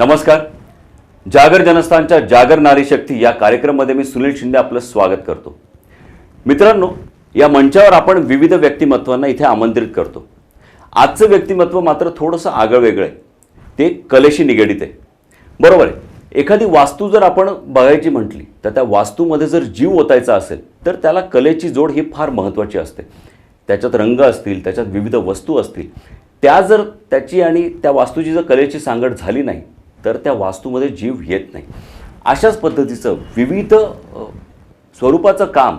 नमस्कार. जागर जनस्थानच्या जागर नारी शक्ती या कार्यक्रमामध्ये मी सुनील शिंदे आपलं स्वागत करतो. मित्रांनो, या मंचावर आपण विविध व्यक्तिमत्वांना इथे आमंत्रित करतो. आजचं व्यक्तिमत्व मात्र थोडंसं आगळं-वेगळं आहे. ते कलेशी निगडित आहे. बरोबर आहे. एखादी वास्तू जर आपण बघायची म्हटली तर त्या वास्तूमध्ये जर जीव ओतायचा असेल तर त्याला कलेची जोड ही फार महत्त्वाची असते. त्याच्यात रंग असतील, त्याच्यात विविध वस्तू असतील, त्या जर त्याची आणि त्या वास्तूची जर कलेची सांगड झाली नाही तर त्या वास्तूमध्ये जीव येत नाही. अशाच पद्धतीचं विविध स्वरूपाचं काम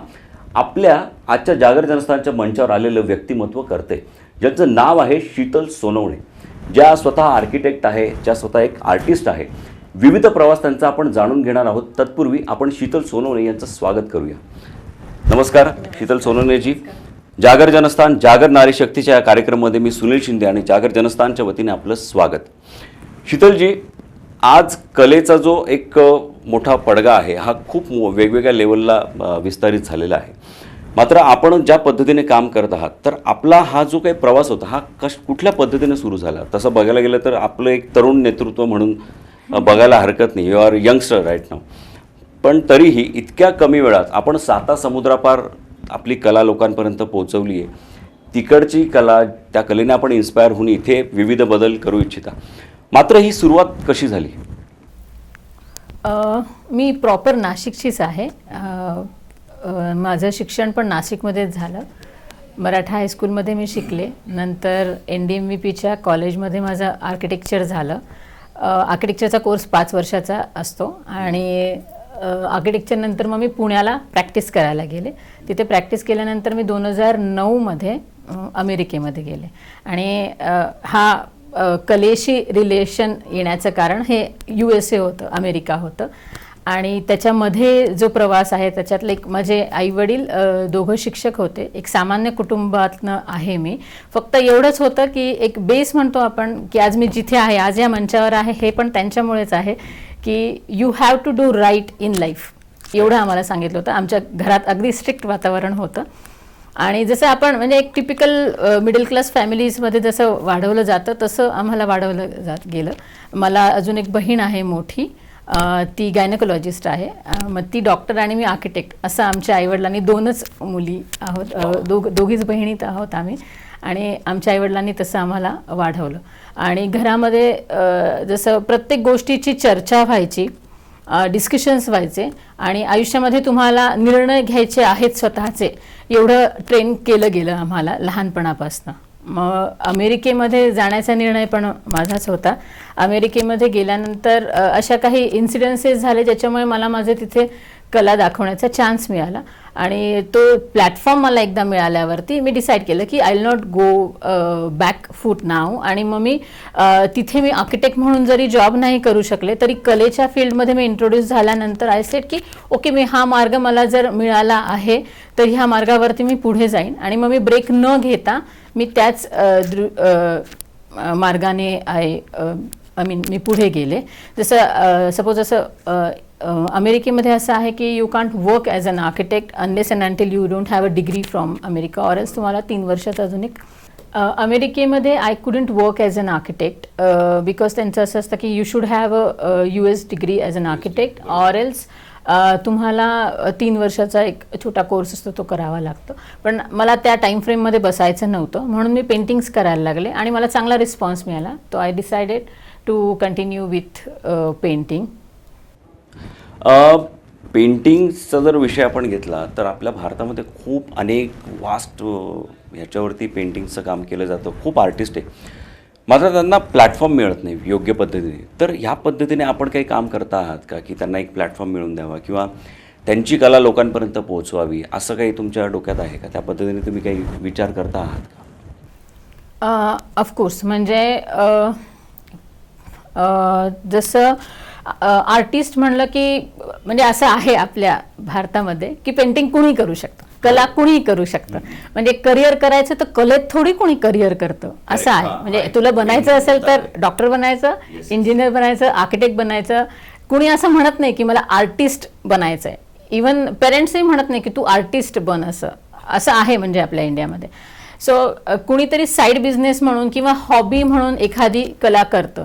आपल्या आजच्या जागर जनस्थानच्या मंचावर आलेलं व्यक्तिमत्व करते, ज्याचं नाव आहे शीतल सोनवणे. ज्या स्वतः आर्किटेक्ट आहे, ज्या स्वतः एक आर्टिस्ट आहे. विविध प्रवास त्यांचा आपण जाणून घेणार आहोत. तत्पूर्वी आपण शीतल सोनवणे यांचं स्वागत करूया. नमस्कार शीतल सोनवणेजी. जागर जनस्थान जागर नारी शक्तीच्या या कार्यक्रमामध्ये मी सुनील शिंदे आणि जागर जनस्थानच्या वतीने आपलं स्वागत. शीतलजी, आज कलेचा जो एक मोठा पडगा आहे हा खूप वेगवेगळ्या लेवलला विस्तारित झालेला आहे. मात्र आपण ज्या पद्धतीने काम करत आहात तर आपला हा जो काही प्रवास होता हा कुठल्या पद्धतीने सुरू झाला? तसं बघायला गेलं तर आपलं एक तरुण नेतृत्व म्हणून बघायला हरकत नाही. यू आर यंगस्टर राईट नाव. पण तरीही इतक्या कमी वेळात आपण 7 समुद्रापार आपली कला लोकांपर्यंत पोहोचवली आहे. तिकडची कला, त्या कलेने आपण इन्स्पायर होऊन इथे विविध बदल करू इच्छिता. मात्र ही सुरुवात कशी झाली? मी प्रॉपर नाशिकचीच आहे. माझं शिक्षण पण नाशिकमध्येच झालं. मराठा हायस्कूलमध्ये मी शिकले. नंतर NDMVPच्या कॉलेजमध्ये माझं आर्किटेक्चर झालं. आर्किटेक्चरचा कोर्स 5 वर्षाचा असतो आणि आर्किटेक्चरनंतर मग मी पुण्याला प्रॅक्टिस करायला गेले. तिथे प्रॅक्टिस केल्यानंतर मी 2009मध्ये अमेरिकेमध्ये गेले आणि हा कलेशी रिलेशन येण्याचं कारण हे USA होतं, अमेरिका होतं. आणि त्याच्यामध्ये जो प्रवास आहे त्याच्यातलं एक, माझे आईवडील दोघं शिक्षक होते. एक सामान्य कुटुंबातनं आहे मी. फक्त एवढंच होतं की एक बेस म्हणतो आपण की आज मी जिथे आहे, आज या मंचावर आहे, हे पण त्यांच्यामुळेच आहे की you have to do right in life, एवढं आम्हाला सांगितलं होतं. आमच्या घरात अगदी स्ट्रिक्ट वातावरण होतं. आणि जसं आपण म्हणजे एक टिपिकल मिडल क्लास फॅमिलीजमध्ये जसं वाढवलं जातं तसं आम्हाला वाढवलं गेलं. मला अजून एक बहीण आहे मोठी, ती गायनकोलॉजिस्ट आहे. मग ती डॉक्टर आणि मी आर्किटेक्ट, असं आमच्या आईवडिलांनी 2च मुली आहोत, दोघीच बहिणीत आहोत आम्ही. आणि आमच्या आईवडिलांनी तसं आम्हाला वाढवलं. आणि घरामध्ये जसं प्रत्येक गोष्टीची चर्चा व्हायची, डिस्कशन्स व्हायचे आणि आयुष्यामध्ये तुम्हाला निर्णय घ्यायचे आहेत स्वतःचे, एवढं ट्रेन केलं गेलं आम्हाला लहानपणापासून. मग अमेरिकेमध्ये जाण्याचा निर्णय पण माझाच होता. अमेरिकेमध्ये गेल्यानंतर अशा काही इन्सिडेन्सेस झाले ज्याच्यामुळे मला माझे तिथे कला दाखवण्याचा चान्स मिळाला. आणि तो प्लॅटफॉर्म मला एकदा मिळाल्यावरती मी डिसाईड केलं की I will not go back foot now. आणि मग मी तिथे मी आर्किटेक्ट म्हणून जरी जॉब नाही करू शकले तरी कलेच्या फील्डमध्ये मी इंट्रोड्यूस झाल्यानंतर आय सेड की ओके, मी हा मार्ग मला जर मिळाला आहे तर ह्या मार्गावरती मी पुढे जाईन. आणि मग मी ब्रेक न घेता मी त्याच मार्गाने मी पुढे गेले. जसं सपोज असं अमेरिकेमध्ये असं आहे की you can't work as an architect unless and until you don't have a degree from America, or else तुम्हाला 3 वर्षात अजून एक अमेरिकेमध्ये I couldn't work as an architect because त्यांचं असं असतं की you should have a US degree as an architect, or else तुम्हाला 3 वर्षाचा एक छोटा कोर्स असतो तो करावा लागतो. पण मला त्या टाईम फ्रेममध्ये बसायचं नव्हतं म्हणून मी पेंटिंग्स करायला लागले आणि मला चांगला रिस्पॉन्स मिळाला. तो I decided to continue with painting. पेंटिंगचा जर विषय आपण घेतला तर आपल्या भारतामध्ये खूप अनेक वास्ट ह्याच्यावरती पेंटिंगचं काम केलं जातं. खूप आर्टिस्ट आहे, मात्र त्यांना प्लॅटफॉर्म मिळत नाही योग्य पद्धतीने. तर ह्या पद्धतीने आपण काही काम करता आहात का की त्यांना एक प्लॅटफॉर्म मिळवून द्यावा किंवा त्यांची कला लोकांपर्यंत पोहोचवावी, असं काही तुमच्या डोक्यात आहे का? त्या पद्धतीने तुम्ही काही विचार करता आहात का? ऑफकोर्स, म्हणजे जसं आर्टिस्ट म्हणलं की म्हणजे असं आहे आपल्या भारतामध्ये की पेंटिंग कुणी करू शकतं, कला कुणी करू शकतं. म्हणजे करिअर करायचं तर कलेत थोडी कोणी करिअर करतं, असं आहे. म्हणजे तुला बनायचं असेल तर डॉक्टर बनायचं, इंजिनियर बनायचं, आर्किटेक्ट बनायचं. कुणी असं म्हणत नाही की मला आर्टिस्ट बनायचं आहे. इवन पेरेंट्सही म्हणत नाही की तू आर्टिस्ट बन, असं आहे म्हणजे आपल्या इंडियामध्ये. सो कुणीतरी साईड बिझनेस म्हणून किंवा हॉबी म्हणून एखादी कला करतं.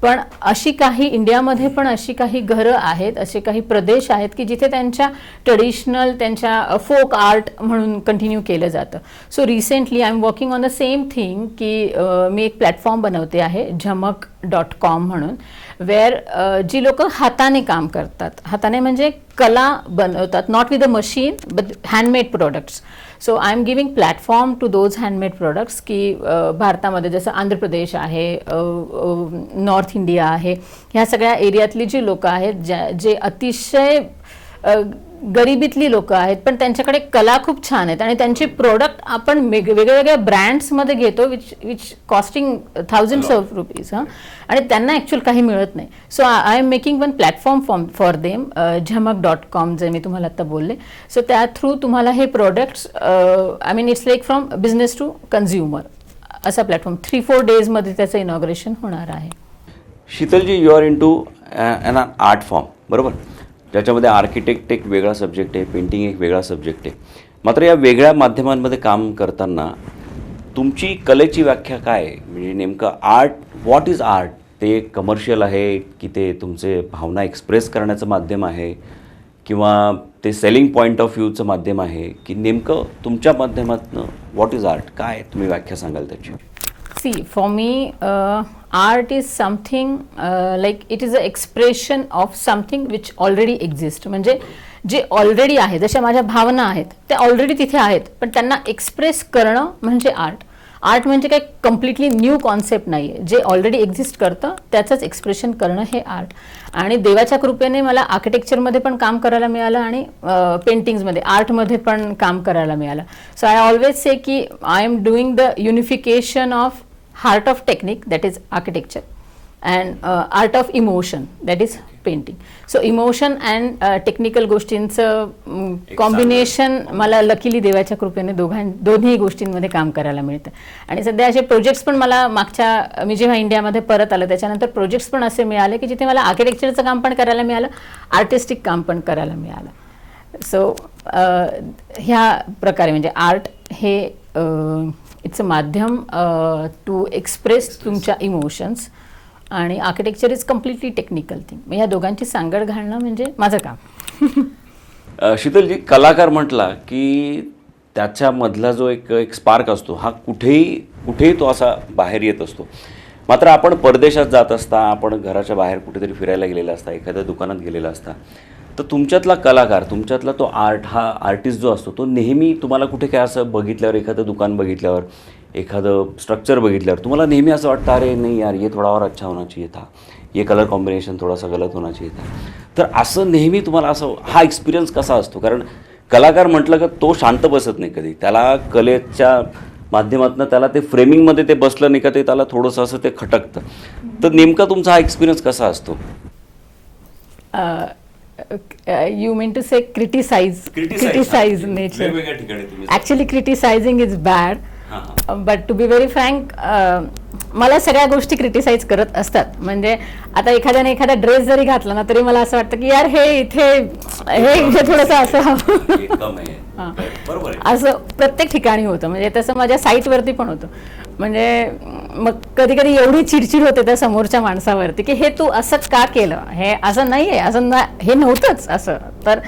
पण अशी काही इंडियामध्ये पण अशी काही घरं आहेत, असे काही प्रदेश आहेत की जिथे त्यांच्या ट्रेडिशनल, त्यांच्या फोक आर्ट म्हणून कंटिन्यू केलं जातं. So recently I am working on the same thing की मी एक प्लॅटफॉर्म बनवते आहे झमक.com म्हणून, वेअर जी लोक हाताने काम करतात, हाताने म्हणजे कला बनवतात, not with a machine but handmade products. So I am giving platform to those handmade products की भारतामध्ये जसं आंध्र प्रदेश आहे, नॉर्थ इंडिया आहे, ह्या सगळ्या एरियातली जी लोकं आहेत जे अतिशय गरिबीतली लोकं आहेत, पण त्यांच्याकडे कला खूप छान आहेत आणि त्यांचे प्रोडक्ट आपण वेगवेगळ्या ब्रँड्समध्ये घेतो which costing thousands of rupees आणि त्यांना ॲक्च्युअल काही मिळत नाही. So I am making one platform for them, झमक.com जे मी तुम्हाला आत्ता बोलले. सो त्या थ्रू तुम्हाला हे products I mean it's like from business to consumer असा प्लॅटफॉर्म 3-4 डेजमध्ये त्याचं इनॉग्रेशन होणार आहे. Sheetal ji, you are into an art form, बरोबर, ज्याच्यामध्ये आर्किटेक्ट एक वेगळा सब्जेक्ट आहे, पेंटिंग एक वेगळा सब्जेक्ट आहे. मात्र या वेगळ्या माध्यमांमध्ये काम करताना तुमची कलेची व्याख्या काय आहे? म्हणजे नेमकं आर्ट, व्हॉट इज आर्ट? ते कमर्शियल आहे की ते तुमचे भावना एक्सप्रेस करण्याचं माध्यम आहे, किंवा ते सेलिंग पॉईंट ऑफ व्ह्यूचं माध्यम आहे, की नेमकं तुमच्या माध्यमातून व्हॉट इज आर्ट, काय तुम्ही व्याख्या सांगाल त्याची? See, for me, art is something like it is an expression of something which already exists. म्हणजे जे ऑलरेडी आहे, जशा माझ्या भावना आहेत त्या ऑलरेडी तिथे आहेत, पण त्यांना एक्सप्रेस करणं म्हणजे आर्ट. आर्ट म्हणजे काही कम्प्लिटली न्यू कॉन्सेप्ट नाही आहे, जे ऑलरेडी एक्झिस्ट करतं त्याचंच एक्सप्रेशन करणं हे आर्ट. आणि देवाच्या कृपेने मला आर्किटेक्चरमध्ये पण काम करायला मिळालं आणि पेंटिंग्समध्ये, आर्टमध्ये पण काम करायला मिळालं. सो आय ऑलवेज से की I am doing the unification of heart of technique, that is architecture, and art of emotion, that is painting. So emotion and technical गोष्टींचं कॉम्बिनेशन मला लकीली देवाच्या कृपेने दोन्ही गोष्टींमध्ये काम करायला मिळतं. आणि सध्या असे प्रोजेक्ट्स पण मला मागच्या मी जेव्हा इंडियामध्ये परत आलं त्याच्यानंतर प्रोजेक्ट्स पण असे मिळाले की जिथे मला आर्किटेक्चरचं काम पण करायला मिळालं, आर्टिस्टिक काम पण करायला मिळालं. सो ह्या प्रकारे म्हणजे आर्ट हे इट्स अ माध्यम टू एक्सप्रेस तुमच्या इमोशन्स, आणि architecture is completely technical thing. मग ह्या दोघांची सांगड घालणं म्हणजे माझं काम. शीतलजी, कलाकार म्हटला की त्याच्यामधला जो एक स्पार्क असतो हा कुठेही तो असा बाहेर येत असतो. मात्र आपण परदेशात जात असता, आपण घराच्या बाहेर कुठेतरी फिरायला गेलेला असता, एखाद्या दुकानात गेलेला असता, तर तुमच्यातला कलाकार, तुमच्यातला तो हा आर्टिस्ट जो असतो तो नेहमी तुम्हाला कुठे काय असं बघितल्यावर, एखादं दुकान बघितल्यावर, एखादं स्ट्रक्चर बघितल्यावर तुम्हाला नेहमी असं वाटतं, अरे नाही यार, ये थोडा और अच्छा होना चाहिए था, ये कलर कॉम्बिनेशन थोड़ा सा गलत होना चाहिए था. तर असं नेहमी तुम्हाला असं हा एक्सपिरियन्स कसा असतो? कारण कलाकार म्हटलं का तो शांत बसत नाही कधी, त्याला कलेच्या माध्यमातून त्याला ते फ्रेमिंगमध्ये ते बसलं नाही का ते त्याला थोडंसं असं ते खटकतं. तर नेमका तुमचा हा एक्सपिरियन्स कसा असतो? You mean to say criticize nature? Actually criticizing is bad, but to be very frank, मला सगळ्या गोष्टी क्रिटिसाइज करत असतात. म्हणजे आता एखाद्याने एखादा ड्रेस जरी घातला ना तरी मला असं वाटतं की यार हे इथे थोडंसं असं असं प्रत्येक ठिकाणी होतं. म्हणजे तसं माझ्या साईटवरती पण होतं. म्हणजे मग कधी कधी एवढी चिडचिड होते त्या समोरच्या माणसावरती की हे तू असं का केलं, हे असं नाही आहे, असं हे नव्हतंच असं. तर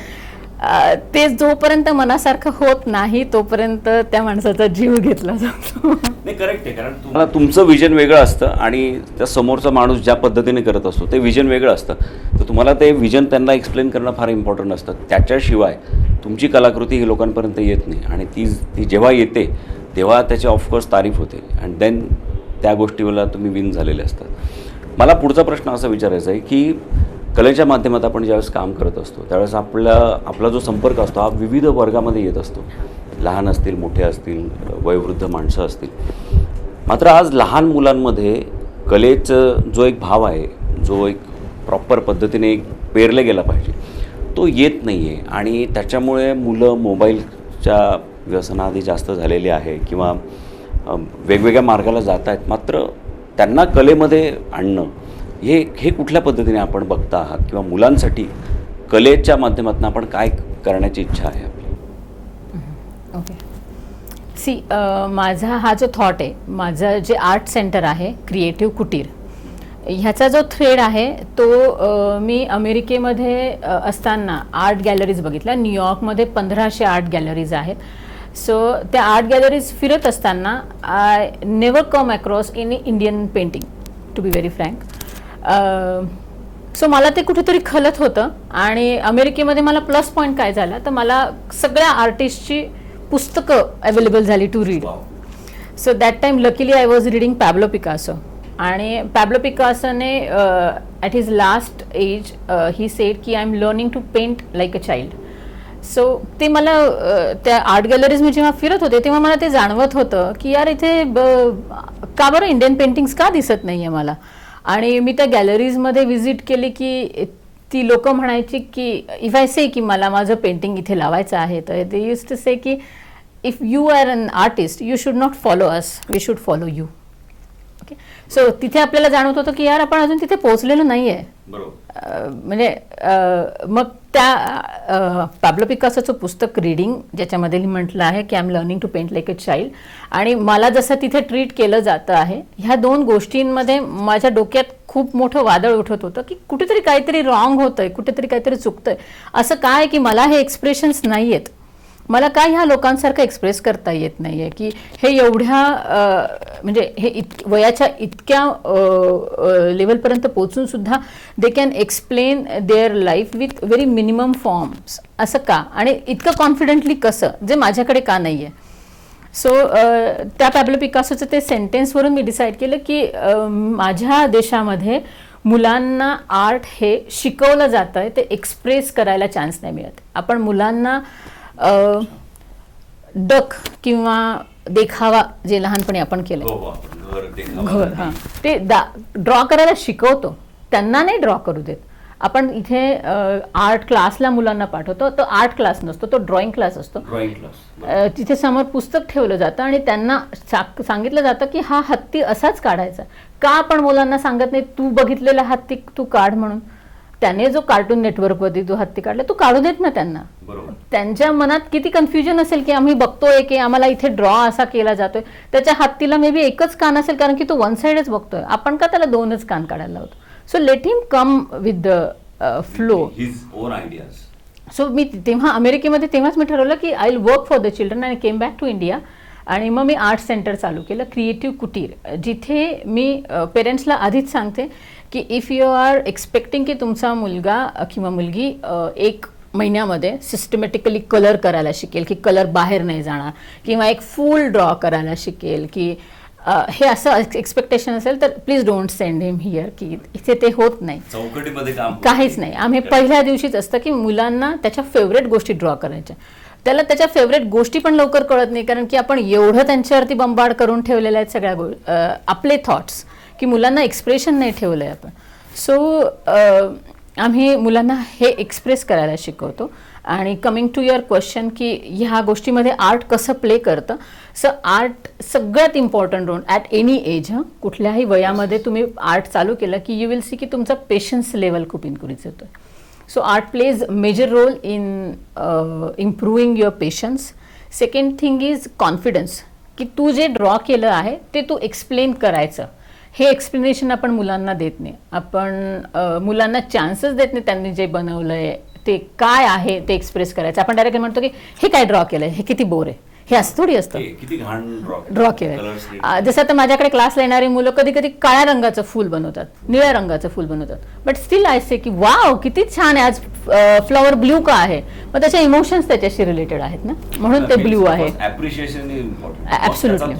ते जोपर्यंत मनासारखं होत नाही तोपर्यंत त्या माणसाचा जीव घेतला जातो. नाही, करेक्ट आहे. कारण तुम्हाला तुमचं विजन वेगळं असतं आणि त्या समोरचा माणूस ज्या पद्धतीने करत असतो ते विजन वेगळं असतं. तर तुम्हाला ते विजन त्यांना एक्सप्लेन करणं फार इम्पॉर्टंट असतं. त्याच्याशिवाय तुमची कलाकृती ही लोकांपर्यंत येत नाही, आणि ती जेव्हा येते तेव्हा त्याची ऑफकोर्स तारीफ होते, अँड देन त्या गोष्टीला तुम्ही विन झालेले असतात. मला पुढचा प्रश्न असा विचारायचा आहे की कलेच्या माध्यमात आपण ज्यावेळेस काम करत असतो त्यावेळेस आपला जो संपर्क असतो हा विविध वर्गामध्ये येत असतो. लहान असतील, मोठे असतील, वयोवृद्ध माणसं असतील. मात्र आज लहान मुलांमध्ये कलेचं जो एक भाव आहे, जो एक प्रॉपर पद्धतीने पेरले गेला पाहिजे, तो येत नाही आहे. आणि त्याच्यामुळे मुलं मोबाईलच्या व्यसनाआधी जास्त झालेली आहे किंवा वेगवेगळ्या मार्गाला जात आहेत. मात्र त्यांना कलेमध्ये आणणं हे कुठल्या पद्धतीने आपण बघता आहात, किंवा मुलांसाठी कलेच्या माध्यमातून आपण काय करण्याची इच्छा आहे आपली? ओके, माझा हा जो थॉट आहे, माझं जे आर्ट सेंटर आहे क्रिएटिव्ह कुटीर, ह्याचा जो थ्रेड आहे तो मी अमेरिकेमध्ये असताना आर्ट गॅलरीज बघितल्या. न्यूयॉर्कमध्ये 1500 आर्ट गॅलरीज आहेत. सो त्या आर्ट गॅलरीज फिरत असताना I never come across any Indian painting, to be very frank. So मला ते कुठेतरी खलत होतं. आणि अमेरिकेमध्ये मला प्लस पॉईंट काय झाला तर मला सगळ्या आर्टिस्टची पुस्तकं अवेलेबल झाली to read. So that time luckily I was reading Pablo Picasso. आणि पॅब्लो पिकासोने at his last age he said की I am learning to paint like a child. So ते मला त्या आर्ट गॅलरीज मी जेव्हा फिरत होते तेव्हा मला ते जाणवत होतं की यार इथे का बरं इंडियन पेंटिंग्स का दिसत नाही आहे मला. आणि मी त्या गॅलरीजमध्ये व्हिजिट केली की ती लोक म्हणायची की इफ आय से की मला माझं पेंटिंग इथे लावायचं आहे तर दे यूज टू से की if you are an artist you should not follow us, we should follow you. Okay. So तिथे आपल्याला जाणवत होतं की यार आपण अजून तिथे पोहोचलेलो नाही आहे. म्हणजे मग त्या पॅब्लो पिकासोचं पुस्तक रीडिंग ज्याच्यामध्ये म्हटलं आहे की I am learning to paint like a child, आणि मला जसं तिथे ट्रीट केलं जातं आहे, ह्या दोन गोष्टींमध्ये माझ्या डोक्यात खूप मोठं वादळ उठत होतं की कुठेतरी काहीतरी रॉंग होतंय, कुठेतरी काहीतरी चुकतंय. असं काय की मला हे एक्सप्रेशन्स नाही आहेत, मला काय ह्या लोकांसारखं एक्सप्रेस करता येत नाही आहे की हे एवढ्या म्हणजे हे वयाच्या इतक्या लेवलपर्यंत पोचून सुद्धा they can explain their life with very minimum forms. असं का आणि इतकं कॉन्फिडेंटली कसं, जे माझ्याकडे का नाही आहे. सो त्या पॅब्लो पिकासोचं ते सेंटेन्सवरून मी डिसाईड केलं की माझ्या देशामध्ये मुलांना आर्ट हे शिकवलं जातं आहे, ते एक्सप्रेस करायला चान्स नाही मिळत. आपण मुलांना डक किंवा देखावा जे लहानपणी आपण केलं घर, हां, ते ड्रॉ करायला शिकवतो, त्यांना नाही ड्रॉ करू देत. आपण इथे आर्ट क्लासला मुलांना पाठवतो, तो आर्ट क्लास नसतो, तो ड्रॉइंग क्लास असतो. तिथे समोर पुस्तक ठेवलं जातं आणि त्यांना सांगितलं जातं की हा हत्ती असाच काढायचा. का आपण मुलांना सांगत नाही तू बघितलेला हत्ती तू काढ म्हणून? त्याने जो कार्टून नेटवर्कवरती जो हत्ती काढला तो काढू देत ना त्यांना. त्यांच्या मनात किती कन्फ्युजन असेल की आम्ही बघतोय की आम्हाला इथे ड्रॉ असा केला जातोय, त्याच्या हत्तीला मे बी एकच कान असेल कारण की तो वन साइडच बघतोय, आपण का त्याला दोनच कान काढायला लावतो. So let him come with the flow, his own ideas. So मी तेव्हा अमेरिकेमध्ये तेव्हाच मी ठरवलं की I will work for the children आणि केम बॅक टू इंडिया. आणि मग मी आर्ट सेंटर चालू केलं, क्रिएटिव्ह कुटीर, जिथे मी पेरेंट्सला आधीच सांगते की इफ यू आर एक्सपेक्टिंग की तुमचा मुलगा किंवा मुलगी 1 महिन्यामध्ये सिस्टमॅटिकली कलर करायला शिकेल, की कलर बाहेर नाही जाणार, किंवा एक फुल ड्रॉ करायला शिकेल, की हे असं एक्सपेक्टेशन असेल तर please don't send him here, की इथे ते होत नाही, चौकटीमध्ये काहीच नाही. आम्ही पहिल्या दिवशीच असतं की मुलांना त्याच्या फेवरेट गोष्टी ड्रॉ करायच्या. त्याला त्याच्या फेवरेट गोष्टी पण लवकर कळत नाही कारण की आपण एवढं त्यांच्यावरती बंबाड करून ठेवलेल्या आहेत सगळ्या आपले थॉट्स, की मुलांना एक्सप्रेशन नाही ठेवलं आहे आपण. सो आम्ही मुलांना हे एक्सप्रेस करायला शिकवतो. आणि कमिंग टू युअर क्वेश्चन की ह्या गोष्टीमध्ये आर्ट कसं प्ले करतं, सो आर्ट सगळ्यात important role at any age, कुठल्याही वयामध्ये तुम्ही आर्ट चालू केलं की यू विल सी की तुमचा पेशन्स लेवल खूप इन्क्रीज होतो. So art plays major role in improving your patience. Second thing is confidence, की तू जे ड्रॉ केलं आहे ते तू एक्सप्लेन करायचं. हे एक्सप्लेनेशन आपण मुलांना देत नाही, आपण मुलांना चान्सेस देत नाही. त्यांनी जे बनवलं आहे ते काय आहे ते एक्सप्रेस करायचं. आपण डायरेक्ट म्हणतो की हे काय ड्रॉ केलं आहे, हे किती बोर आहे, हे असं थोडी असतं. ड्रॉ केलं जसं आता माझ्याकडे क्लासला येणारी मुलं कधी कधी काळ्या रंगाचं फूल बनवतात, निळ्या रंगाचं फूल बनवतात, बट स्टील आय से की वाव किती छान आहे, आज फ्लॉवर ब्ल्यू का आहे, मग त्याचे इमोशन्स त्याच्याशी रिलेटेड आहेत ना, म्हणून ते ब्ल्यू आहे. Absolutely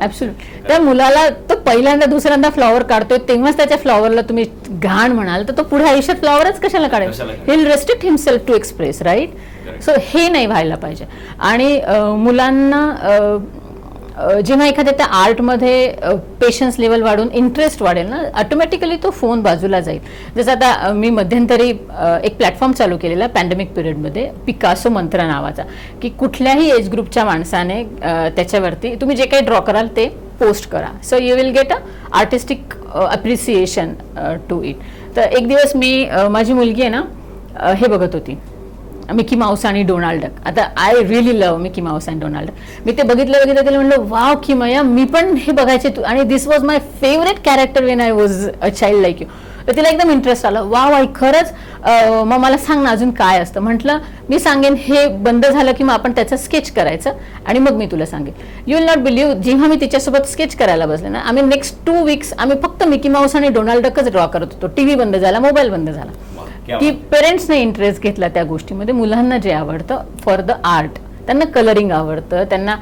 absolutely. त्या मुलाला तो पहिल्यांदा दुसऱ्यांदा फ्लॉवर काढतोय तेव्हाच त्याच्या फ्लॉवरला तुम्ही घाण म्हणाल तर तो पुढे आयुष्यात फ्लॉवरच कशाला काढेल. He will restrict himself to express, right. So हे नाही व्हायला पाहिजे. आणि मुलांना जेव्हा एखाद्या त्या आर्टमध्ये पेशन्स लेवल वाढून इंटरेस्ट वाढेल ना, ऑटोमॅटिकली तो फोन बाजूला जाईल. जसं आता मी मध्यंतरी एक प्लॅटफॉर्म चालू केलेला पॅन्डेमिक पिरियडमध्ये, पिकासो मंत्र नावाचा, की कुठल्याही एज ग्रुपच्या माणसाने त्याच्यावरती तुम्ही जे काही ड्रॉ कराल ते पोस्ट करा. So you will get a artistic appreciation to it. तर एक दिवस मी माझी मुलगी आहे ना हे बघत होती मिकी माऊस आणि डोनाल्ड डक. आता I really love Mickey Mouse and Donald Duck. मी ते बघितलं त्याला म्हणलं वाव किमया, मी पण हे बघायचे आणि this was my favourite character when I was a child like you. तर तिला एकदम इंटरेस्ट आला, वाव आई खरंच, मग मला सांग ना अजून काय असतं. म्हटलं मी सांगेन, हे बंद झालं की मग आपण त्याचं स्केच करायचं आणि मग मी तुला सांगेन. यू विल नॉट बिलीव्ह, जेव्हा मी तिच्यासोबत स्केच करायला बसले ना, आम्ही नेक्स्ट 2 वीक्स आम्ही फक्त मिकी माऊस आणि डोनाल्ड डकच ड्रॉ करत होतो. टीव्ही बंद झाला, मोबाईल बंद झाला. की पेरेंट्सने इंटरेस्ट घेतला त्या गोष्टीमध्ये. मुलांना जे आवडतं फॉर द आर्ट, त्यांना कलरिंग आवडतं, त्यांना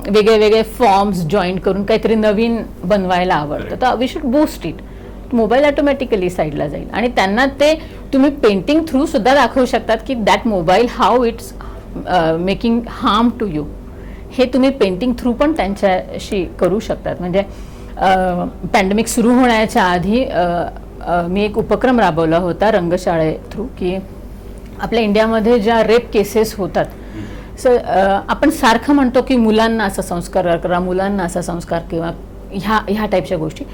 वेगळे वेगळे फॉर्म्स जॉईन करून काहीतरी नवीन बनवायला आवडतं. तर we should boost it. Mobile automatically साईडला जाईल आणि त्यांना ते तुम्ही पेंटिंग थ्रू सुद्धा दाखवू शकतात की that mobile how it's making harm to you. हे तुम्ही पेंटिंग थ्रू पण त्यांच्याशी करू शकतात. म्हणजे पॅन्डेमिक सुरू होण्याच्या आधी मी एक उपक्रम राबवला होता रंगशाळे थ्रू, की आपल्या इंडियामध्ये ज्या रेप केसेस होतात, आपण सारखं म्हणतो की मुलांना असा संस्कार करा, मुलांना असा संस्कार किंवा ह्या टाईपच्या गोष्टी.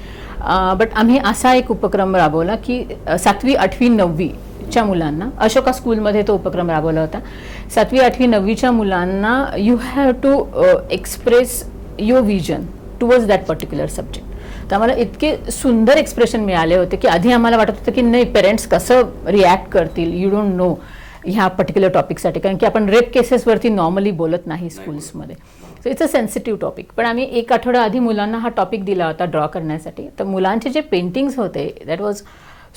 बट आम्ही असा एक उपक्रम राबवला की 7वी 8वी 9वीच्या मुलांना, अशोका स्कूलमध्ये तो उपक्रम राबवला होता. 7वी 8वी 9वीच्या मुलांना you have to express your vision towards that particular subject. तर आम्हाला इतके सुंदर एक्सप्रेशन मिळाले होते की आधी आम्हाला वाटत होतं की नाही पेरेंट्स कसं रिॲक्ट करतील, यू डोंट नो ह्या पर्टिक्युलर टॉपिकसाठी, कारण की आपण रेप केसेसवरती नॉर्मली बोलत नाही स्कूल्समध्ये. So it's a sensitive topic. पण आम्ही 1 आठवडा आधी मुलांना हा टॉपिक दिला होता ड्रॉ करण्यासाठी. तर मुलांचे जे पेंटिंग्स होते that was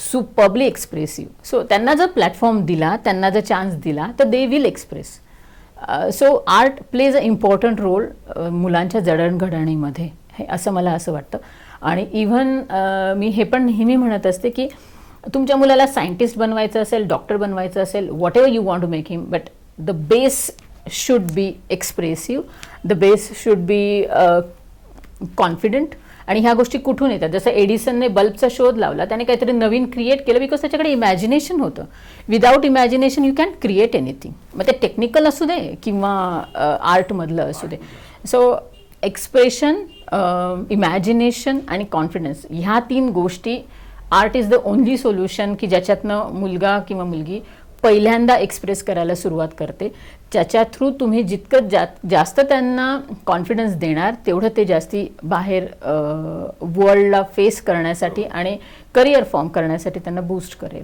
superbly expressive. So त्यांना जर प्लॅटफॉर्म दिला, त्यांना जर चान्स दिला तर they will express. So art plays a important role मुलांच्या जडणघडणीमध्ये, हे असं मला असं वाटतं. आणि इव्हन मी हे पण नेहमी म्हणत असते की तुमच्या मुलाला सायंटिस्ट बनवायचं असेल, डॉक्टर बनवायचं असेल, whatever you want to make him, but the base should be expressive, the base should be confident. आणि ह्या गोष्टी कुठून येतात? जसं एडिसनने बल्बचा शोध लावला, त्याने काहीतरी नवीन क्रिएट केलं बिकॉज त्याच्याकडे इमॅजिनेशन होतं. Without imagination you can create anything, मग ते टेक्निकल असू दे किंवा आर्टमधलं असू दे. सो एक्सप्रेशन, इमॅजिनेशन आणि कॉन्फिडन्स, ह्या 3 गोष्टी, art is the only solution की ज्याच्यातनं मुलगा किंवा मुलगी पहिल्यांदा एक्सप्रेस करायला सुरुवात करते. ज्याच्या थ्रू तुम्ही जितकं जास्त त्यांना कॉन्फिडन्स देणार, तेवढं ते जास्ती बाहेर वर्ल्डला फेस करण्यासाठी आणि करिअर फॉर्म करण्यासाठी त्यांना बूस्ट करेल.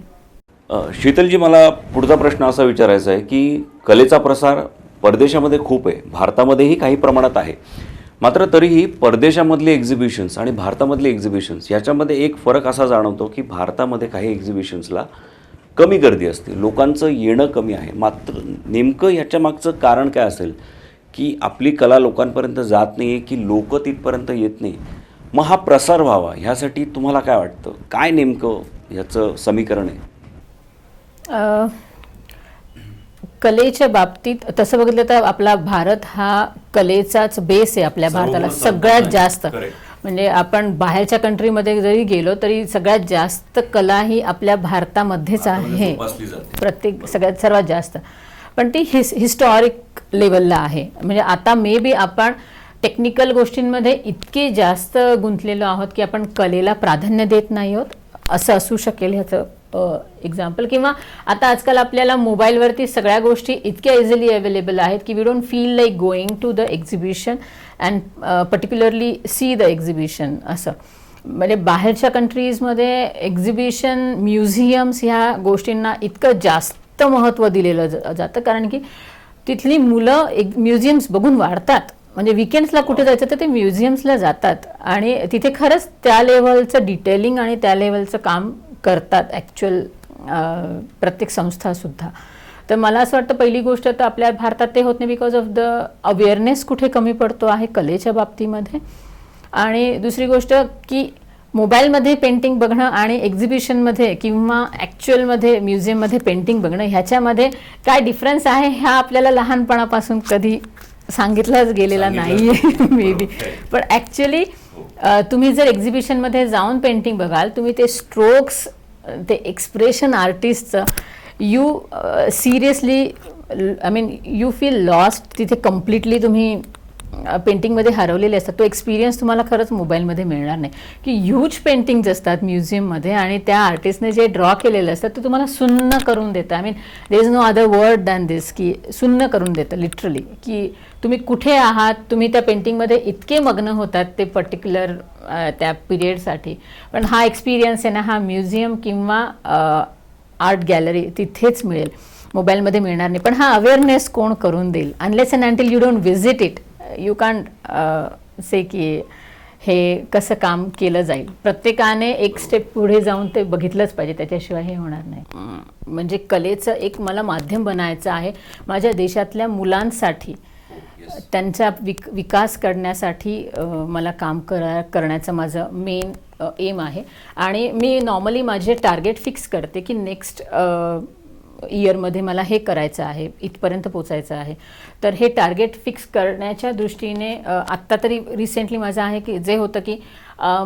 शीतलजी, मला पुढचा प्रश्न असा विचारायचा आहे की कलेचा प्रसार परदेशामध्ये खूप आहे, भारतामध्येही काही प्रमाणात आहे. मात्र तरीही परदेशामधले एक्झिबिशन्स आणि भारतामधले एक्झिबिशन्स याच्यामध्ये एक फरक असा जाणवतो की भारतामध्ये काही एक्झिबिशन्सला कमी गर्दी असते, लोकांचं येणं कमी आहे. मात्र नेमकं याच्या मागचं कारण काय असेल की आपली कला लोकांपर्यंत जात नाही आहे की लोक तिथपर्यंत येत नाही? मग हा प्रसार व्हावा ह्यासाठी तुम्हाला काय वाटतं, काय नेमकं ह्याचं समीकरण आहे? कलेच्या बाबतीत तसं बघितलं तर आपला भारत हा कलेचाच बेस आहे. आपल्या भारताला सगळ्यात जास्त, म्हणजे आपण बाहेरच्या कंट्रीमध्ये जरी गेलो तरी सगळ्यात जास्त कला ही आपल्या भारतामध्येच आहे, सर्वात जास्त. पण ती हिस्टॉरिक लेवलला आहे. म्हणजे आता मे बी आपण टेक्निकल गोष्टींमध्ये इतके जास्त गुंतलेलो आहोत की आपण कलेला प्राधान्य देत नाही आहोत, असं असू शकेल ह्याचं एक्झाम्पल. किंवा आता आजकाल आपल्याला मोबाईलवरती सगळ्या गोष्टी इतक्या इझिली अवेलेबल आहेत की we don't feel like going to the exhibition and particularly see the exhibition. असं म्हणजे बाहेरच्या कंट्रीजमध्ये एक्झिबिशन, म्युझियम्स ह्या गोष्टींना इतकं जास्त महत्त्व दिलेलं जातं, कारण की तिथली मुलं म्युझियम्स बघून वाढतात. म्हणजे विकेंड्सला कुठे जायचं तर ते म्युझियम्सला जातात आणि तिथे खरंच त्या लेवलचं डिटेलिंग आणि त्या लेवलचं काम करतात ॲक्च्युअल प्रत्येक संस्थासुद्धा. तर मला असं वाटतं पहिली गोष्ट तर आपल्या भारतात ते होत नाही बिकॉज ऑफ द अवेअरनेस कुठे कमी पडतो आहे कलेच्या बाबतीमध्ये. आणि दुसरी गोष्ट की मोबाईलमध्ये पेंटिंग बघणं आणि एक्झिबिशनमध्ये किंवा ॲक्च्युअलमध्ये म्युझियममध्ये पेंटिंग बघणं ह्याच्यामध्ये काय डिफरन्स आहे ह्या आपल्याला लहानपणापासून कधी सांगितलंच गेलेला नाही आहे मे बी. पण ॲक्च्युली तुम्ही जर एक्झिबिशनमध्ये जाऊन पेंटिंग बघाल, तुम्ही ते स्ट्रोक्स, ते एक्सप्रेशन आर्टिस्टचं you seriously, I mean you feel lost. तिथे कम्प्लिटली तुम्ही पेंटिंगमध्ये हरवलेले असतात तो एक्सपिरियन्स तुम्हाला खरंच मोबाईलमध्ये मिळणार नाही. की ह्यूज पेंटिंग्ज असतात म्युझियममध्ये आणि त्या आर्टिस्टने जे ड्रॉ केलेलं असतं ते तुम्हाला सुन्न करून देतं. I mean there is no other word than this, की सुन्न करून देतं लिटरली, की तुम्ही कुठे आहात, तुम्ही त्या पेंटिंगमध्ये इतके मग्न होतात ते पर्टिक्युलर त्या पिरियडसाठी. पण हा एक्सपिरियन्स आहे ना, हा म्युझियम किंवा आर्ट गॅलरी तिथेच मिळेल, मोबाईलमध्ये मिळणार नाही. पण हा अवेअरनेस कोण करून देईल? Unless and until you don't visit it you can't say की हे कसं काम केलं जाईल. प्रत्येकाने एक स्टेप पुढे जाऊन ते बघितलंच पाहिजे, त्याच्याशिवाय हे होणार नाही. म्हणजे कलेचं एक मला माध्यम बनायचं आहे माझ्या देशातल्या मुलांसाठी, त्यांचा विकास करण्यासाठी मला काम करण्याचं माझं मेन एम आहे. आणि मी नॉर्मली माझे टार्गेट फिक्स करते की नेक्स्ट इयरमध्ये मला हे करायचं आहे, इथपर्यंत पोचायचं आहे. तर हे टार्गेट फिक्स करण्याच्या दृष्टीने आत्ता तरी रिसेंटली माझं आहे की जे होतं की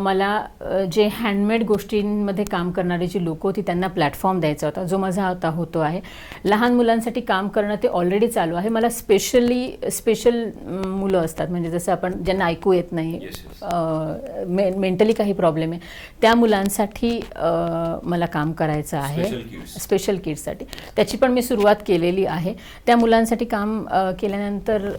मला जे हँडमेड गोष्टींमध्ये काम करणारी जी लोकं होती त्यांना प्लॅटफॉर्म द्यायचा होता, जो माझा आता होतो आहे. लहान मुलांसाठी काम करणं ते ऑलरेडी चालू आहे. मला स्पेशल मुलं असतात, म्हणजे जसं आपण ज्यांना ऐकू येत नाही, मेंटली काही प्रॉब्लेम आहे, त्या मुलांसाठी मला काम करायचं आहे. स्पेशल किड्ससाठी त्याची पण मी सुरुवात केलेली आहे. त्या मुलांसाठी काम केल्यानंतर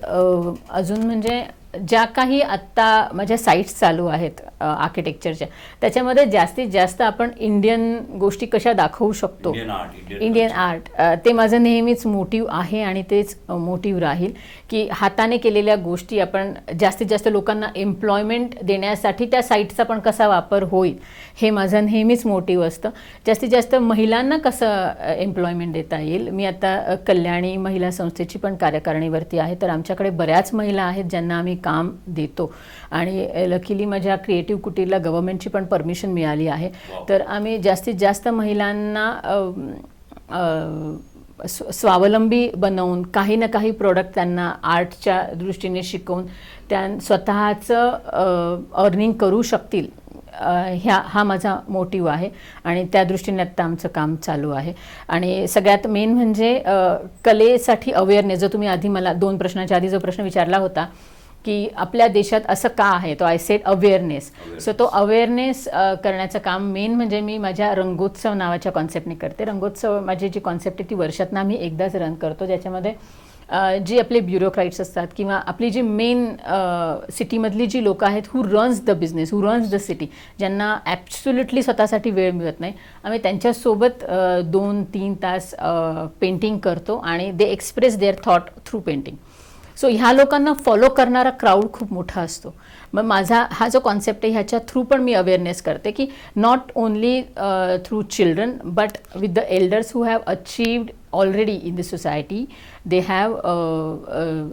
अजून म्हणजे ज्या काही आत्ता माझ्या साईट्स चालू आहेत आर्किटेक्चरच्या, त्याच्यामध्ये जास्तीत जास्त आपण इंडियन गोष्टी कशा दाखवू शकतो, इंडियन आर्ट, ते माझं नेहमीच मोटिव्ह आहे आणि तेच मोटिव्ह राहील. की हाताने केलेल्या गोष्टी आपण जास्तीत जास्त लोकांना एम्प्लॉयमेंट देण्यासाठी त्या साईटचा पण कसा वापर होईल, हे माझं नेहमीच मोटिव्ह असतं. जास्तीत जास्त महिलांना कसं एम्प्लॉयमेंट देता येईल. मी आता कल्याणी महिला संस्थेची पण कार्यकारिणीवरती आहे, तर आमच्याकडे बऱ्याच महिला आहेत ज्यांना आम्ही काम देतो. आणि लकीली माझ्या क्रिएटिव्ह कुटीरला गव्हर्नमेंटची पण परमिशन मिळाली आहे. तर आम्ही जास्तीत जास्त महिलांना स्वावलंबी बनवून काही ना काही प्रोडक्ट त्यांना आर्टच्या दृष्टीने शिकवून स्वतःचं अर्निंग करू शकतील, हा माझा मोटिव्ह आहे. आणि त्या दृष्टीने आत्ता आमचं काम चालू आहे. आणि सगळ्यात मेन म्हणजे कलेसाठी अवेअरनेस, जो तुम्ही आधी मला 2 प्रश्नाच्या आधी जो प्रश्न विचारला होता की आपल्या देशात असं का आहे, तो आय सेड अवेअरनेस. सो तो अवेअरनेस करण्याचं काम मेन म्हणजे मी माझ्या रंगोत्सव नावाच्या कॉन्सेप्टने करते. रंगोत्सव माझी जी कॉन्सेप्ट आहे ती वर्षातनं आम्ही एकदाच रन करतो, ज्याच्यामध्ये जी आपले ब्युरोक्राईट्स असतात किंवा आपली जी मेन सिटीमधली जी लोकं आहेत, who runs the business, who runs the city, ज्यांना ॲब्सोल्युटली स्वतःसाठी वेळ मिळत नाही, आम्ही त्यांच्यासोबत 2-3 तास पेंटिंग करतो आणि they express their thought through painting. So ह्या लोकांना फॉलो करणारा क्राऊड खूप मोठा असतो. मग माझा हा जो कॉन्सेप्ट आहे ह्याच्या थ्रू पण मी अवेअरनेस करते की not only through children but with the elders who have achieved already in the society, they have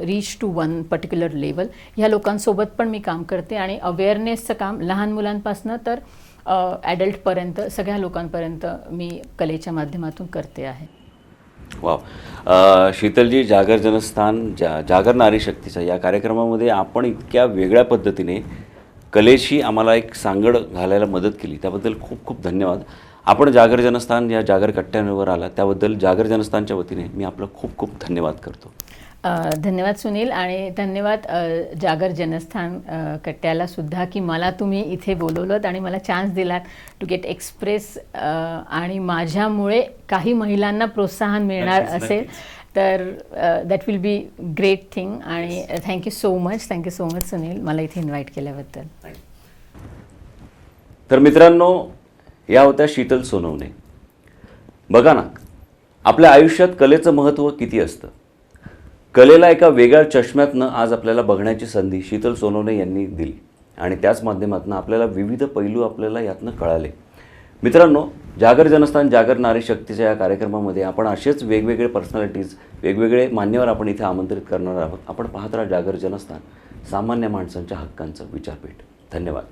reach to one particular level. ह्या लोकांसोबत पण मी काम करते आणि अवेअरनेसचं काम लहान मुलांपासून तर ॲडल्टपर्यंत सगळ्या लोकांपर्यंत मी कलेच्या माध्यमातून करते आहे. वाव. शीतलजी, जागर जनस्थान, जागर नारी शक्तीचा या कार्यक्रमामध्ये आपण इतक्या वेगळ्या पद्धतीने कलेशी आम्हाला एक सांगड घालायला मदत केली, त्याबद्दल खूप खूप धन्यवाद. आपण जागर जनस्थान या जागर कट्ट्यांवर आला त्याबद्दल जागर जनस्थानच्या वतीने मी आपलं खूप खूप धन्यवाद करतो. धन्यवाद सुनील, आणि धन्यवाद जागर जनस्थान कट्ट्याला सुद्धा की मला तुम्ही इथे बोलवलं आणि मला चान्स दिलात टू गेट एक्सप्रेस. आणि माझ्यामुळे काही महिलांना प्रोत्साहन मिळणार असेल तर that will be great thing. आणि थँक्यू सो मच सुनील, मला इथे इन्व्हाइट केल्याबद्दल. तर मित्रांनो, या होत्या शीतल सोनवणे. बघा ना, आपल्या आयुष्यात कलेचं महत्त्व किती असतं. कलेला एका वेगळ्या चष्म्यातनं आज आपल्याला बघण्याची संधी शीतल सोनवणे यांनी दिली आणि त्याच माध्यमातून आपल्याला विविध पैलू आपल्याला यातनं कळाले. मित्रांनो, जागर जनस्थान, जागर नारी शक्तीच्या या कार्यक्रमामध्ये आपण असेच वेगवेगळे पर्सनॅलिटीज, वेगवेगळे मान्यवर आपण इथे आमंत्रित करणार आहोत. आपण पाहत राहा जागर जनस्थान, सामान्य माणसांच्या हक्कांचं विचारपीठ. धन्यवाद.